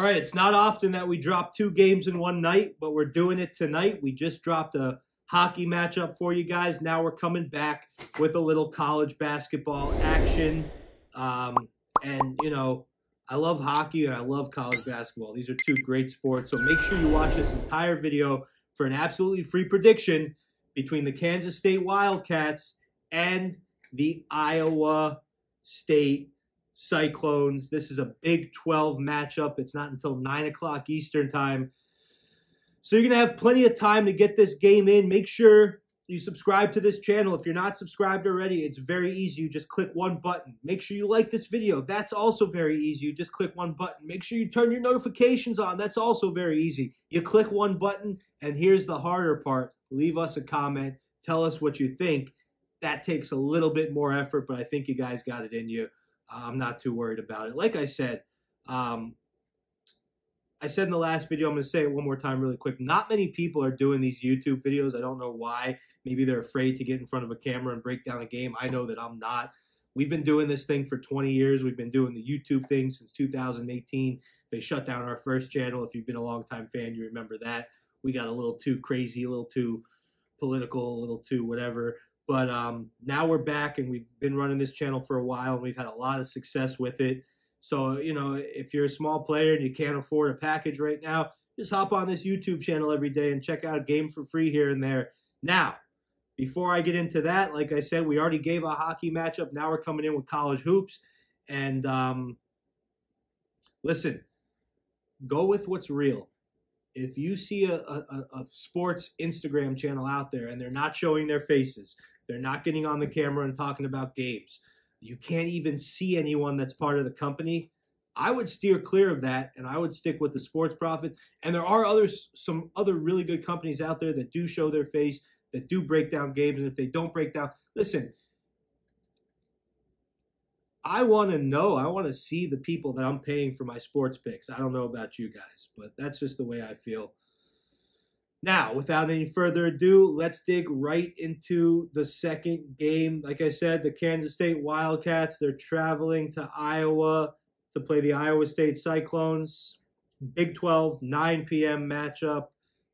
right, it's not often that we drop 2 games in one night, but we're doing it tonight. We just dropped a hockey matchup for you guys. Now we're coming back with a little college basketball action. And, you know, I love hockey and I love college basketball. These are 2 great sports. So make sure you watch this entire video for an absolutely free prediction between the Kansas State Wildcats and the Iowa State Cyclones. This is a Big 12 matchup. It's not until 9 o'clock Eastern time. So you're going to have plenty of time to get this game in. Make sure you subscribe to this channel. If you're not subscribed already, it's very easy. You just click one button. Make sure you like this video. That's also very easy. You just click one button. Make sure you turn your notifications on. That's also very easy. You click one button, and here's the harder part. Leave us a comment. Tell us what you think. That takes a little bit more effort, but I think you guys got it in you. I'm not too worried about it. Like I said in the last video, I'm going to say it one more time really quick. Not many people are doing these YouTube videos. I don't know why. Maybe they're afraid to get in front of a camera and break down a game. I know that I'm not. We've been doing this thing for 20 years. We've been doing the YouTube thing since 2018. They shut down our first channel. If you've been a longtime fan, you remember that. We got a little too crazy, a little too political, a little too whatever. But now we're back, and we've been running this channel for a while, and we've had a lot of success with it. So, you know, if you're a small player and you can't afford a package right now, just hop on this YouTube channel every day and check out a game for free here and there. Now, before I get into that, like I said, we already gave a hockey matchup. Now we're coming in with college hoops. And listen, go with what's real. If you see a sports Instagram channel out there and they're not showing their faces, they're not getting on the camera and talking about games, you can't even see anyone that's part of the company, I would steer clear of that, and I would stick with the Sports Prophet. And there are some other really good companies out there that do show their face, that do break down games. And if they don't break down, listen, I want to know. I want to see the people that I'm paying for my sports picks. I don't know about you guys, but that's just the way I feel. Now, without any further ado, let's dig right into the second game. Like I said, the Kansas State Wildcats, they're traveling to Iowa to play the Iowa State Cyclones. Big 12, 9 p.m. matchup.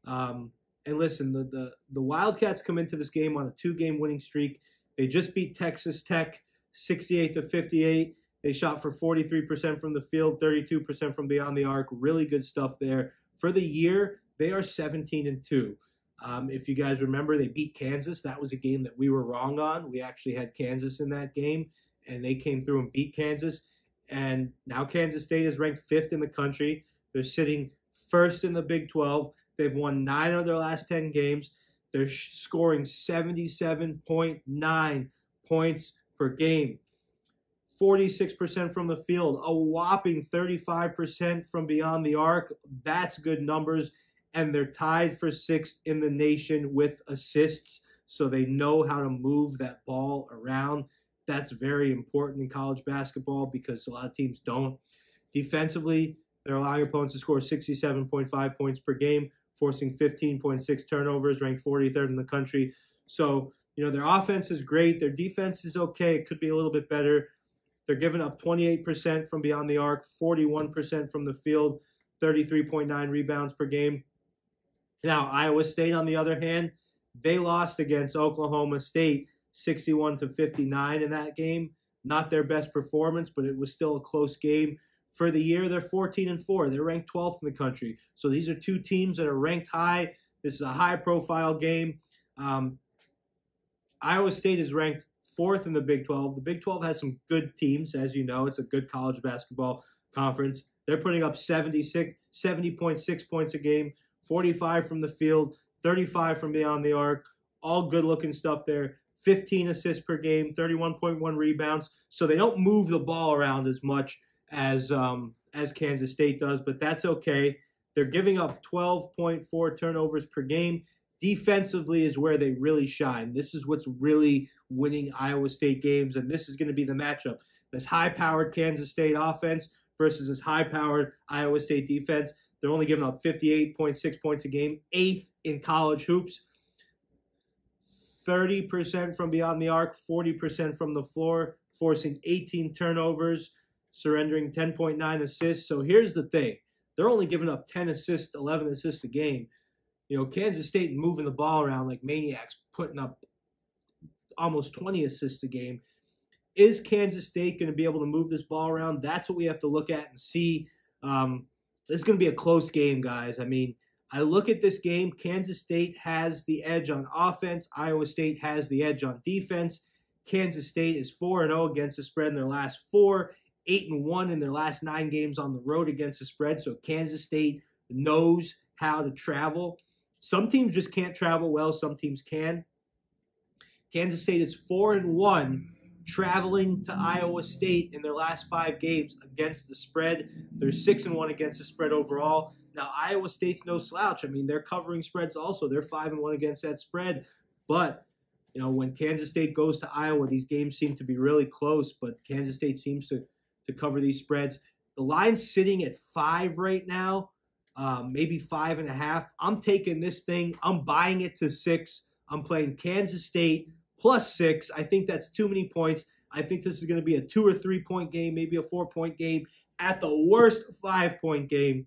And listen, the Wildcats come into this game on a 2-game winning streak. They just beat Texas Tech 68-58. They shot for 43% from the field, 32% from beyond the arc. Really good stuff there. For the year, they are 17-2. If you guys remember, they beat Kansas. That was a game that we were wrong on. We actually had Kansas in that game, and they came through and beat Kansas. And now Kansas State is ranked 5th in the country. They're sitting 1st in the Big 12. They've won 9 of their last 10 games. They're scoring 77.9 points per game. 46% from the field, a whopping 35% from beyond the arc. That's good numbers. And they're tied for 6th in the nation with assists, so they know how to move that ball around. That's very important in college basketball because a lot of teams don't. Defensively, they're allowing opponents to score 67.5 points per game, forcing 15.6 turnovers, ranked 43rd in the country. So, you know, their offense is great. Their defense is okay. It could be a little bit better. They're giving up 28% from beyond the arc, 41% from the field, 33.9 rebounds per game. Now, Iowa State, on the other hand, they lost against Oklahoma State 61-59 in that game. Not their best performance, but it was still a close game. For the year, they're 14-4. They're ranked 12th in the country. So these are 2 teams that are ranked high. This is a high-profile game. Iowa State is ranked 4th in the Big 12. The Big 12 has some good teams, as you know. It's a good college basketball conference. They're putting up 70.6 points a game, 45 from the field, 35 from beyond the arc. All good-looking stuff there. 15 assists per game, 31.1 rebounds. So they don't move the ball around as much as Kansas State does, but that's okay. They're giving up 12.4 turnovers per game. Defensively is where they really shine. This is what's really winning Iowa State games, and this is going to be the matchup. This high-powered Kansas State offense versus this high-powered Iowa State defense. They're only giving up 58.6 points a game, 8th in college hoops. 30% from beyond the arc, 40% from the floor, forcing 18 turnovers, surrendering 10.9 assists. So here's the thing. they're only giving up 10 assists, 11 assists a game. You know, Kansas State moving the ball around like maniacs, putting up almost 20 assists a game. Is Kansas State going to be able to move this ball around? That's what we have to look at and see. This is going to be a close game, guys. I mean, I look at this game. Kansas State has the edge on offense. Iowa State has the edge on defense. Kansas State is 4-0 against the spread in their last 4, 8-1 in their last 9 games on the road against the spread. So Kansas State knows how to travel. Some teams just can't travel well. Some teams can. Kansas State is 4-1 traveling to Iowa State in their last 5 games against the spread. They're 6-1 against the spread overall. Now, Iowa State's no slouch. I mean, they're covering spreads also. They're 5-1 against that spread. But, you know, when Kansas State goes to Iowa, these games seem to be really close, but Kansas State seems to cover these spreads. The line's sitting at 5 right now, maybe 5.5. I'm taking this thing. I'm buying it to 6. I'm playing Kansas State plus 6. I think that's too many points. I think this is going to be a 2 or 3 point game, maybe a 4-point game, at the worst 5-point game.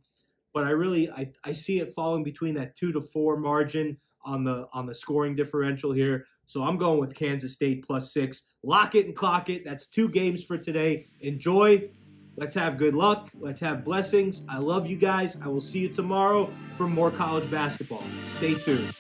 But I see it falling between that 2 to 4 margin on the scoring differential here. So I'm going with Kansas State plus 6. Lock it and clock it. That's 2 games for today. Enjoy. Let's have good luck. Let's have blessings. I love you guys. I will see you tomorrow for more college basketball. Stay tuned.